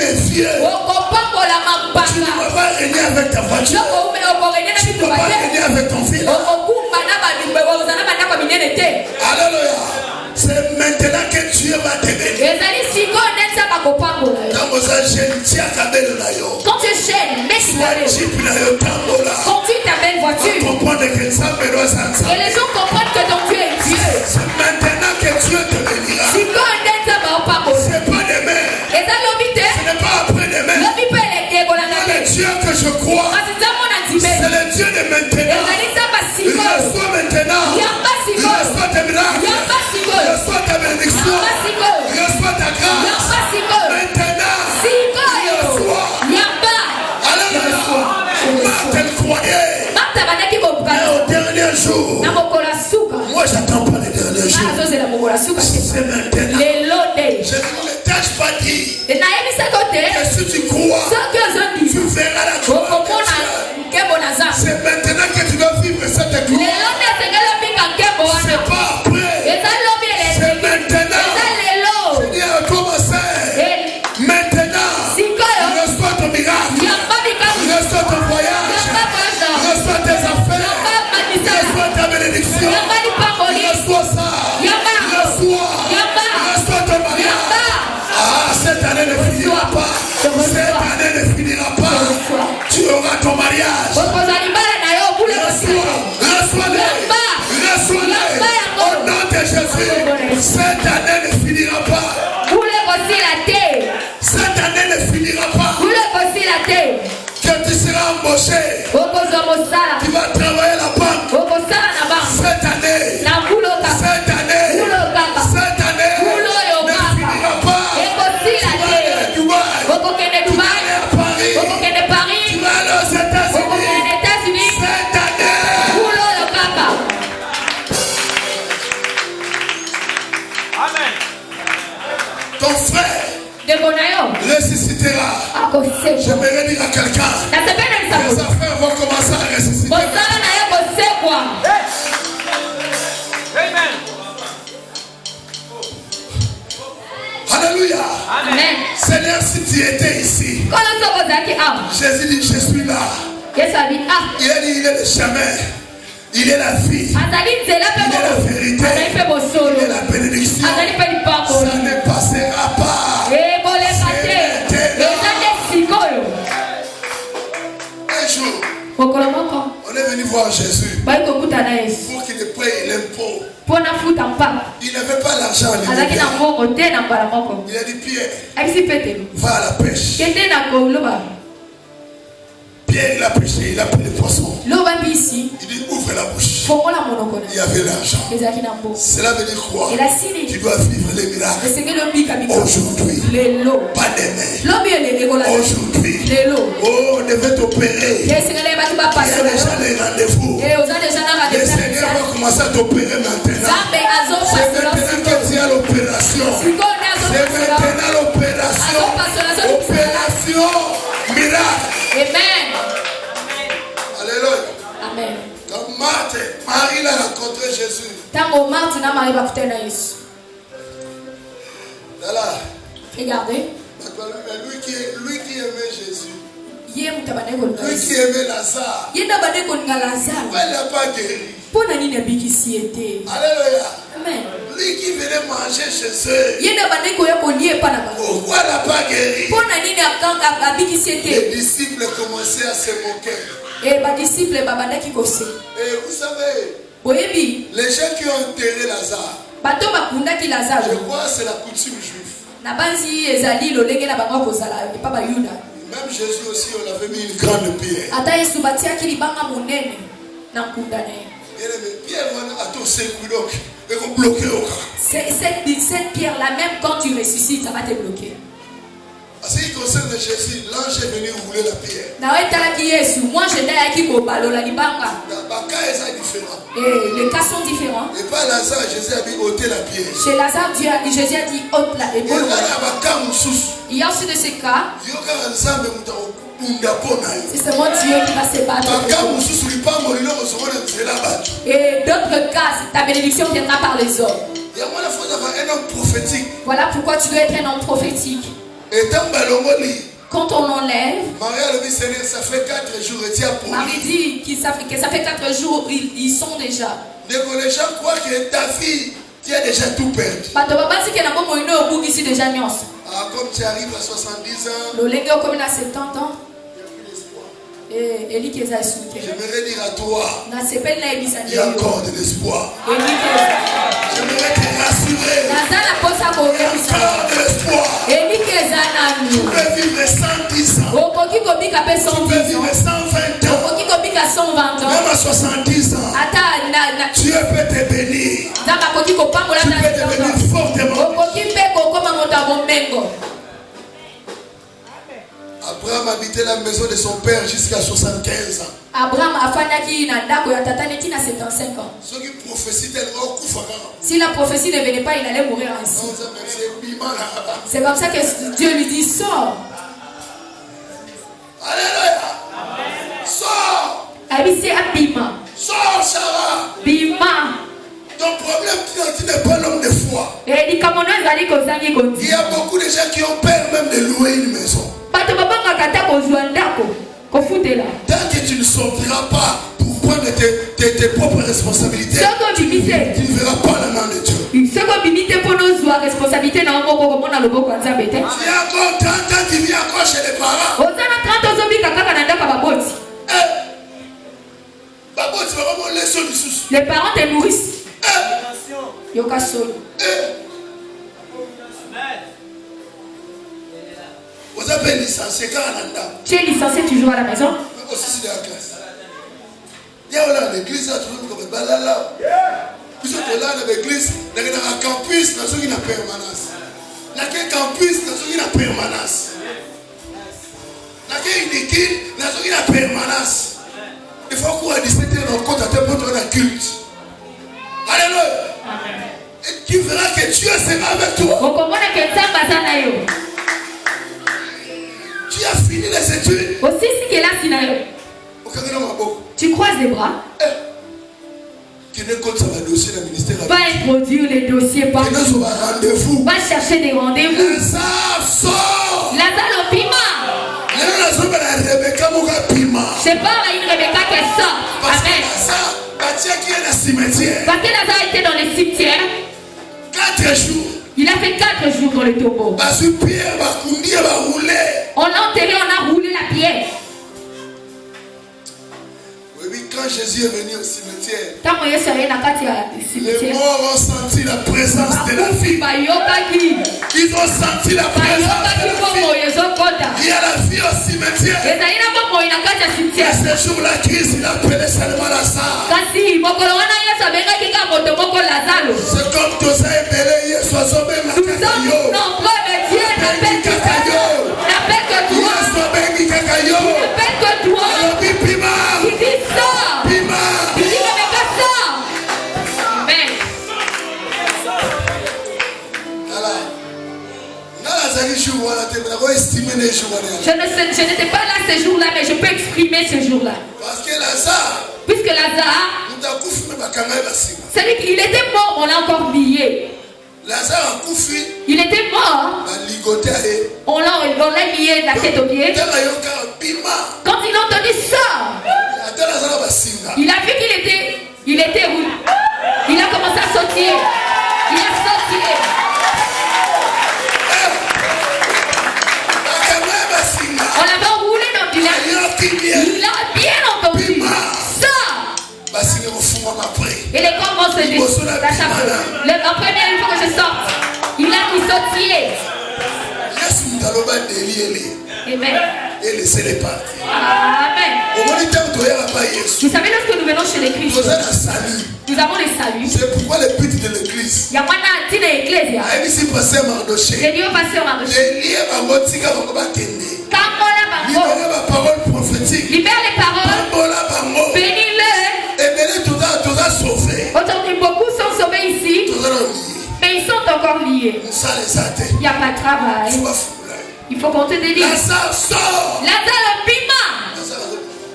est vieux. Tu ne peux pas régner avec ta voiture. Tu ne peux pas régner avec ton fils. Alléluia. C'est maintenant que Dieu va te bénir. Quand tu gênes, conduis ta belle voiture. Et les gens comprennent que ton Dieu est Dieu. C'est maintenant que Dieu te bénira. C'est pas demain. Ce n'est pas après-demain. Le Dieu que je crois, c'est le Dieu de maintenant. Il reçoit maintenant. Il reçoit tes miracles. Il reçoit ta bénédiction. Il reçoit ta grâce. Maintenant, il reçoit. Alléluia. Marthe, elle croyait. Mais au dernier jour, moi j'attends pas les derniers jours. C'est maintenant. Je ne tâche pas dire. Et si tu crois, tu verras la gloire. C'est maintenant que tu dois vivre cette gloire. C'est pas après. C'est maintenant. Je dis à commencer. Maintenant. Il reçoit ton miracle. Il reçoit ton voyage. Il reçoit tes affaires. Il reçoit ta bénédiction. Il reçoit ça. Il reçoit ton mariage. Ah, cette année ne finira pas. Cette année ne finira pas. Tu auras ton mariage. Reçois-les. Au nom de Jésus. Cette année ne finira pas. Cette année ne finira pas. Que tu seras embauché. Tu vas travailler la banque. Cette année. Cette année ne finira pas. Tu vas aller à Dubaï. Tu vas aller à Paris. Tu vas aller aux États-Unis. Cette année. Amen. Ton frère ressuscitera. J'aimerais dire à quelqu'un, les affaires vont commencer à ressusciter. Amen. Alléluia. Amen. Seigneur, si tu étais ici, Jésus dit, je suis là. Il a dit, il est le chemin. Il est la vie. Il est la vérité. Il est la bénédiction. Ça ne passera pas. Un jour, on est venu voir Jésus pour qu'il paye l'impôt. Il n'avait pas l'argent. Il a dit, Pierre, va à la pêche. Pierre, il a pêché, il a pris les poissons. Il dit, ouvre la bouche. Il y avait l'argent. Cela veut dire quoi? Tu dois vivre les miracles aujourd'hui, pas demain. Aujourd'hui. Oh, on devait t'opérer. Il y a déjà les rendez-vous. Le Seigneur va commencer à t'opérer maintenant. C'est maintenant que tu as l'opération. C'est maintenant l'opération. Opération miracle. Amen. Alléluia. Amen. Donc Marthe, Marie l'a rencontré Jésus. Là. Regardez. Lui qui aimait Jésus. Lui qui aimait Lazare. Il n'a pas guéri. Alléluia. Amen. Lui qui venait manger chez eux. Pourquoi il n'a pas guéri? Les disciples commençaient à se moquer. Et vous savez, les gens qui ont enterré Lazare, je crois que c'est la coutume juive. Même Jésus aussi, on avait mis une grande pierre. Cette pierre-là, même quand tu ressuscites, ça va te bloquer. En ce qui concerne Jésus, l'ange est venu rouler la pierre. Les cas sont différents. Et pas Lazare, Jésus a dit ôter la pierre. Chez Lazare, Jésus a dit ôte la pierre. Il y a aussi de ces cas. C'est seulement Dieu qui va se battre. Et d'autres cas, ta bénédiction viendra par les hommes. Voilà pourquoi tu dois être un homme prophétique. Quand on enlève, Marie dit que ça fait 4 jours, ils sont déjà. Les gens croient que ta fille, tu as déjà tout perdu. Comme tu arrives à 70 ans, il y a plus d'espoir. J'aimerais dire à toi, il y a encore de l'espoir. J'aimerais te rassurer, il y a encore de l'espoir. Tu peux vivre 110 ans, tu peux vivre 120 ans, même à 70 ans. Dieu peut te bénir. Tu peux devenir fortement. Abraham habitait la maison de son père jusqu'à 75 ans. Abraham a fait na 75 ans. Si la prophétie ne venait pas, il allait mourir ainsi. C'est comme ça que Dieu lui dit sors. Alléluia. Sors. Sors, Sarah. Bima. Ton problème, tu n'es pas l'homme de foi. Il y a beaucoup de gens qui ont peur même de louer une maison. Tant que tu ne sortiras pas pour prendre tes propres responsabilités, tu ne verras pas la main de Dieu. Si encore 30 ans, tu viens encore chez les parents. Les parents te nourrissent. Vous avez licencié Canada. Tu es licencié toujours à la maison. Il y a l'église, comme balala. Puis on est là dans l'église, dans le campus, dans une permanence. Dans le campus, dans une permanence. Dans une équipe, dans une permanence. Il faut qu'on ait 17 ans dans le compte à tes potes dans la culte. Alléluia. Et tu verras que Dieu sera avec toi. Tu as fini les études. Tu croises les bras. Va introduire les dossiers par va chercher des rendez-vous. Lazare pima. C'est pas une Rebecca qui sort. Amen. Parce que Lazare était dans les cimetières. 4 jours. Il a fait 4 jours dans le tombeau. On l'a enterré, on a roulé la pierre. Oui, quand Jésus est venu au cimetière, les morts ont senti la présence de la vie. Ils ont senti la présence de la vie. Il y a la vie au cimetière. Et ce jour-là, Christ, il appelait seulement Lazare. C'est comme tous ces bébés, ils sont tombés dans le Je n'étais pas là ce jour-là, mais je peux exprimer ce jour-là. Parce que Lazare, puisque Lazare, celui qui était mort, on l'a encore lié. Lazare, il était mort. On l'a lié de la tête aux pieds. Quand il a entendu ça, il a vu qu'il était où? Il a commencé à sortir. Il a sorti. On l'avait enroulé dans du lac. Il a bien entendu ça. Et les corps vont se déchirer. La première, il faut que je sorte. Il a mis sortir. Amen. Et laissez-les partir. Amen. Vous savez, lorsque nous venons chez les Christ, nous avons les saluts. C'est pourquoi le but de l'église. Il y a moins d'église. Les dieux passent Mardoché. Libère la parole prophétique. Libère les paroles. Bénis-le. Aujourd'hui, beaucoup sont sauvés ici. Mais ils sont encore liés. Il n'y a pas de travail. Il faut qu'on te délivre. Lazare sort. Lazare pima.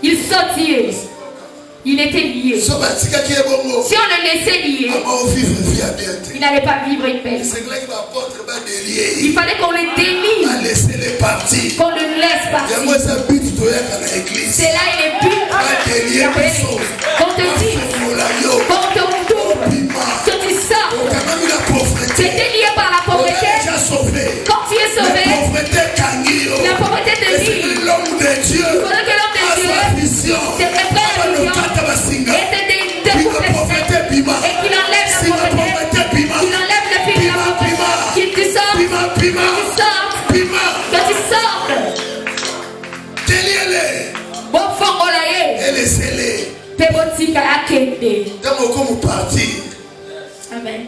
Il sortit. Il était lié. Si on le laissait lié, il n'allait pas vivre une belle. Il fallait qu'on le délivre, qu'on le laisse partir. C'est là il est but qu'on te dise, qu'on te retourne, que tu sors. Tu étais lié par la pauvreté. Quand tu es sauvé, la pauvreté te dit, il faudrait que l'homme de Dieu te prépare à l'union et te découvre et qu'il enlève la pauvreté, qu'il enlève le fil de la pauvreté, qu'il te sorte, que tu sortes. Bon fongolaye. Pebotika akende. Amen.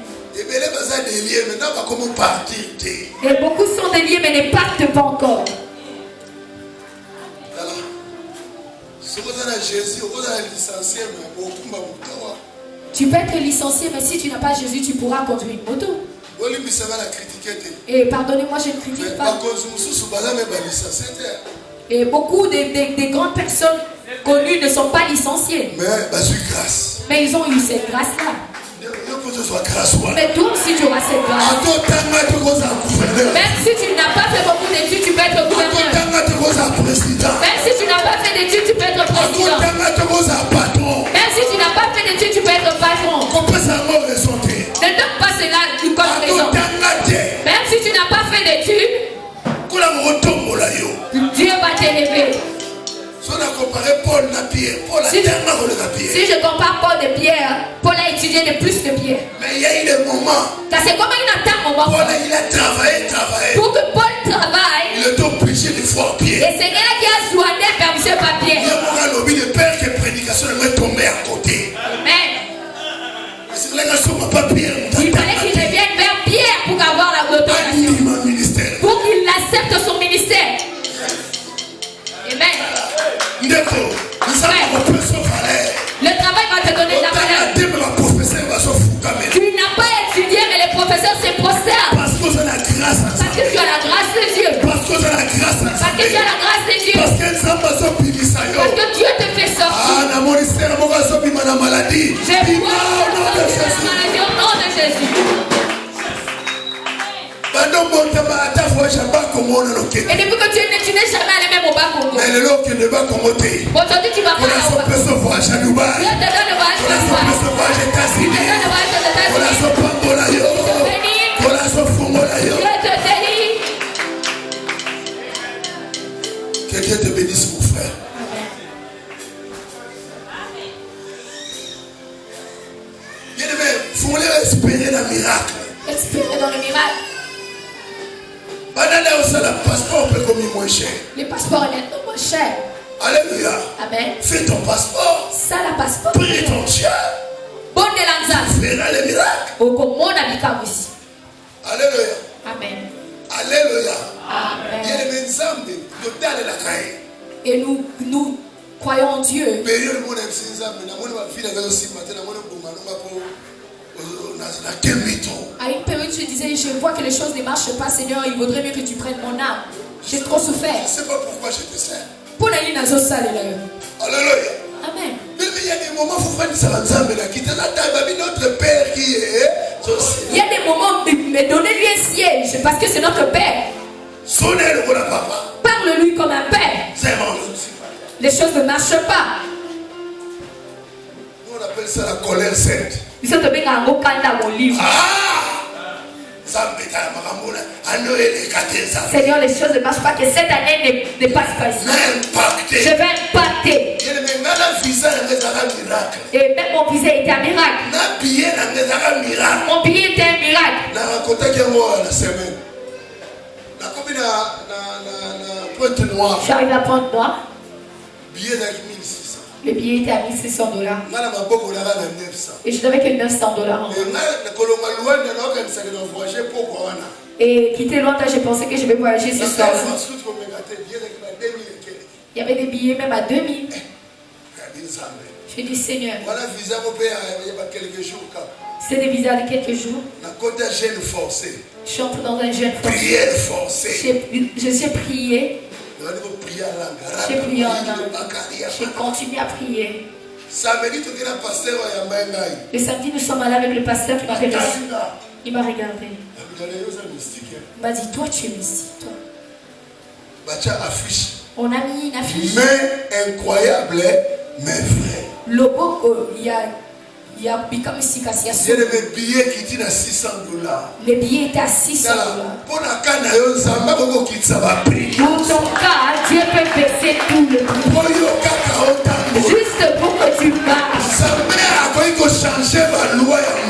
Et beaucoup sont déliés mais ne partent pas encore. Tu peux être licencié, mais si tu n'as pas Jésus, tu pourras conduire une moto. Et pardonnez-moi, je ne critique pas. Et beaucoup de grandes personnes connues ne sont pas licenciées. Mais ils ont eu cette grâce-là. Mais toi aussi tu auras cette grâce. Même si tu n'as pas fait beaucoup d'études, tu peux être gouverneur. Même si tu n'as pas fait d'études, tu peux être président. Même si tu n'as pas fait d'études, tu peux être patron. Ne donne pas cela comme raison. Même si tu n'as pas fait d'études, Dieu va t'élever. Si je compare Paul de Pierre, Paul a étudié de plus que Pierre. Mais il y a eu des moments. Car c'est comme il attend un moment. Paul il a travaillé. Pour que Paul travaille. Il est obligé de voir Pierre. Et c'est là qui a soigné par M. Pierre. Il y a le père que prédication est tombée à côté. Amen. Il fallait qu'il revienne vers Pierre pour avoir l'autorisation. Pour qu'il accepte son ministère. Amen. Le travail va te donner de la valeur. Tu n'as pas étudié, mais les professeurs se prosternent. Parce que tu as la grâce de Dieu. Parce que tu as la grâce de Dieu. Parce que Dieu te fait sortir. Je vois la maladie au nom de Jésus. Et depuis que tu n'es jamais allé même au bas Congo. Aujourd'hui tu vas pas au bas Congo. Dieu te donne le voyage de Dubaï. Dieu te donne le voyage aux États-Unis. Dieu te délivre. Que Dieu te bénisse mon frère. Bien-aimé, il faut espérer dans le miracle. Espérer dans le miracle. Les passeports sont moins chers. Alléluia. Amen. Fais ton passeport. Ça, la passeport. Prie ton chien. Bonne de l'Anzas. Fais le miracle. Alléluia. Amen. Alléluia. Amen. Et nous croyons en Dieu. À une période, je disais, je vois que les choses ne marchent pas, Seigneur, il vaudrait mieux que tu prennes mon âme. J'ai trop souffert. Je ne sais pas pourquoi je te sers. Alléluia. Amen. Mais il y a des moments où il faut faire ça. Notre Père qui est. Il y a des moments, mais donnez-lui un siège, parce que c'est notre Père. Parle-lui comme un Père. Les choses ne marchent pas. Nous on appelle ça la colère sainte. Seigneur, les choses ne marchent pas, que cette année ne passe pas ici. Je vais impacter. Et même mon visa était un miracle. Mon billet était un miracle. J'arrive à Pointe-Noire. Le billet était à $1,600. Et je n'avais que $900. Et quitter Londres, j'ai pensé que je vais voyager ce soir. Il y avait des billets même à 2000. Je dis Seigneur, c'est des visas de quelques jours. Je suis entré dans un jeûne forcé. J'ai prié. J'ai prié en langue. J'ai continué à prier. Le samedi, nous sommes allés avec le pasteur qui m'a fait il m'a regardé. Il m'a dit, toi tu es mystique. On a mis une affiche. Mais incroyable, mais vrai. Le beau, il y a comme si il y a des billets qui étaient à $600. Les billets étaient à $600. Pour ton cas, Dieu peut baisser tout le prix. Juste pour que tu marches.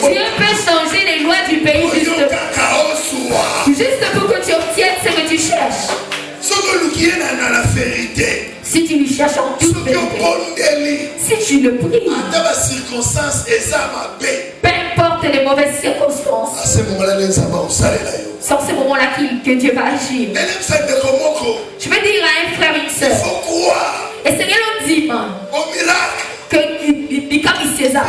Dieu peut changer les lois du pays juste pour que tu obtiennes ce que tu cherches. Si tu lui cherches en toute vérité, si tu le pries, peu importe les mauvaises circonstances, c'est en ce moment-là que Dieu va agir. Je veux dire à un frère, une soeur, et Seigneur nous dit que comme César,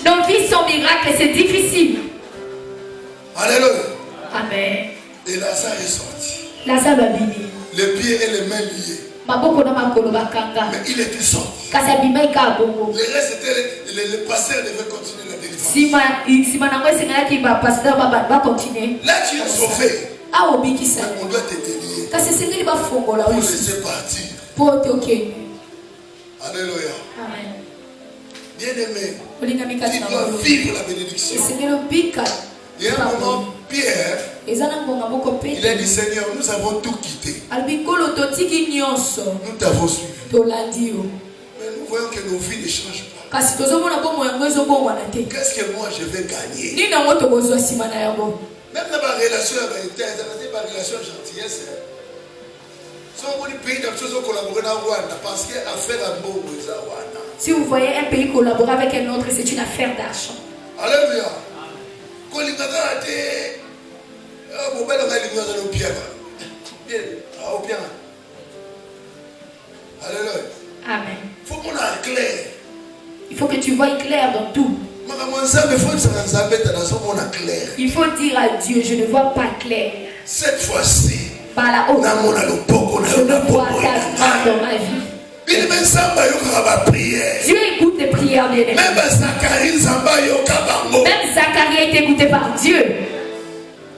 nos vies sans miracle, c'est difficile. Alléluia. Amen. Et Lazare est sorti. Lazare va venir. Les pieds et les mains liés. Mais il était sorti. Le reste était le pasteur devait continuer la délivrance. Là tu es sauvé. On doit te délier. Pour laisser partir. Alléluia. Amen. Bien-aimé, tu dois vivre la bénédiction. Il y a un moment, Pierre, il a dit, Seigneur, nous avons tout quitté. Nous t'avons suivi. Mais nous voyons que nos vies ne changent pas. Qu'est-ce que moi je vais gagner? Même dans ma relation avec Terre, dans ma relation gentillesse, si vous voyez un pays collaborer avec un autre, c'est une affaire d'argent. Alléluia. Amen. Clair. Il faut que tu vois clair dans tout. Il faut dire à Dieu, je ne vois pas clair. Cette fois-ci, par la haute, je ne vois ta main dans ma vie. Dieu écoute les prières bien aimées. Même Zacharie a été écouté par Dieu.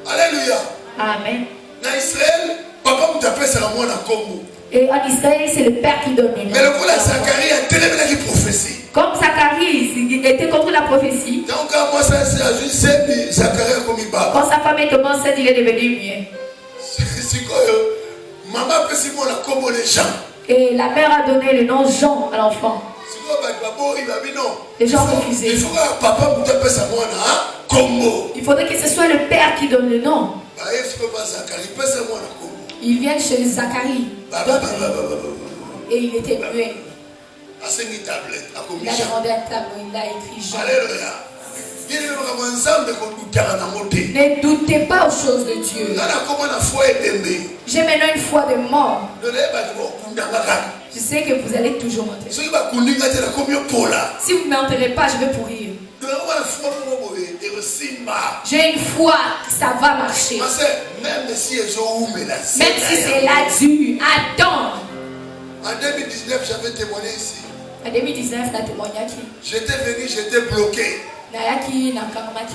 Alléluia. Amen. Dans Israël, papa vous appelle ça moi na Congo. Et en Israël, c'est le père qui donne les noms. Mais le coup là, Zacharie a tellement qui prophétie. Comme Zacharie était contre la prophétie. Donc moi ça c'est juste Zacharie comme il bat. Quand sa femme est tombée enceinte, il est devenu muet. C'est quoi maman peut si moi la comme les gens. Et la mère a donné le nom Jean à l'enfant. Les gens refusaient. Il faudrait que ce soit le père qui donne le nom. Il vient chez Zacharie. Et il était muet. Il a demandé un tableau, il a écrit Jean. Ne doutez pas aux choses de Dieu. J'ai maintenant une foi de mort. Je sais que vous allez toujours m'enterrer. Si vous ne m'enterrez pas, je vais pourrir. J'ai une foi que ça va marcher. Même si c'est là dur, attends. En 2019, j'avais témoigné ici. En 2019, on a témoigné ici. J'étais venu, j'étais bloqué.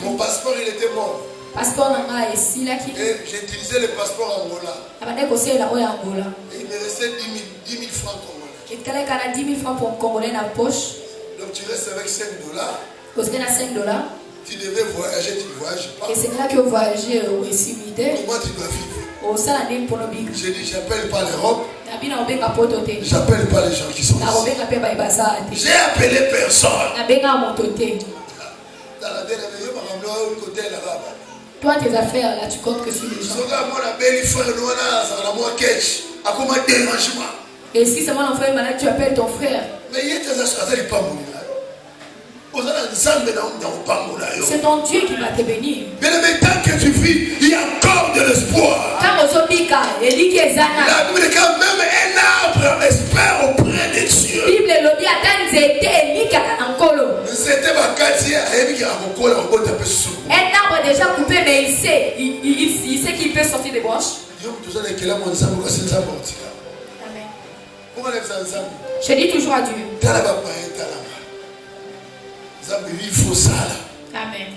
Mon passeport, il était mort. Et j'ai utilisé le passeport Angola. Et il me restait 10 000 francs congolais. Donc tu restes avec $5. Tu devais voyager, tu ne voyages pas. Comment tu dois vivre? J'ai dit, j'appelle pas l'Europe. J'appelle pas les gens qui sont ici. J'ai appelé personne. Toi, tes affaires, là, tu comptes que sur les gens. Et si c'est mon enfant est malade, tu appelles ton frère. C'est ton Dieu qui va te bénir. Mais tant que tu vis, il y a encore de l'espoir. La Bible dit même un arbre espère auprès de Dieu. Un arbre déjà coupé, mais il sait qu'il peut sortir des branches. Amen. Je dis toujours à Dieu. Il faut ça. Amen.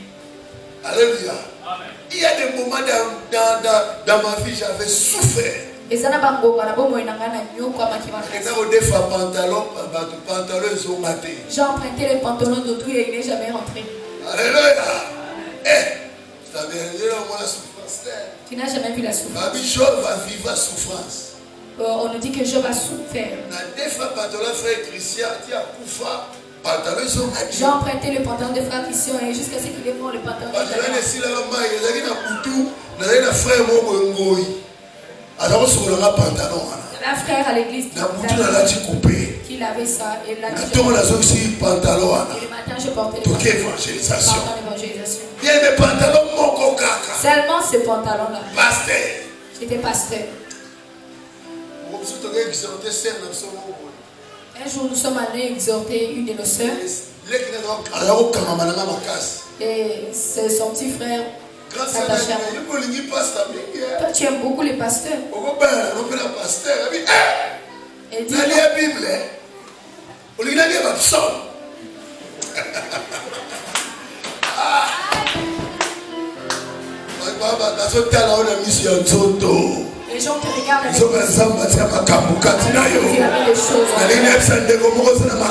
Alléluia. Il y a des moments dans ma vie, j'avais souffert. Et des fois, pantalon, ils ont maté. J'ai emprunté les pantalons d'autrui et il n'est jamais rentré. Alléluia. Tu n'as jamais vu la souffrance. Job va vivre la souffrance. On nous dit que Job a souffert. J'ai emprunté le pantalon de frère Christian et jusqu'à ce qu'il est mort, le pantalon de un frère à l'église qu'il avait ça et la et le matin je portais le pantalon. Seulement ce pantalon là. J'étais pasteur. Un jour nous sommes allés exhorter une de nos sœurs. Et c'est son petit frère. S'attachait à moi. Toi tu aimes beaucoup les pasteurs. Elle dit les gens te regardent avec des choses.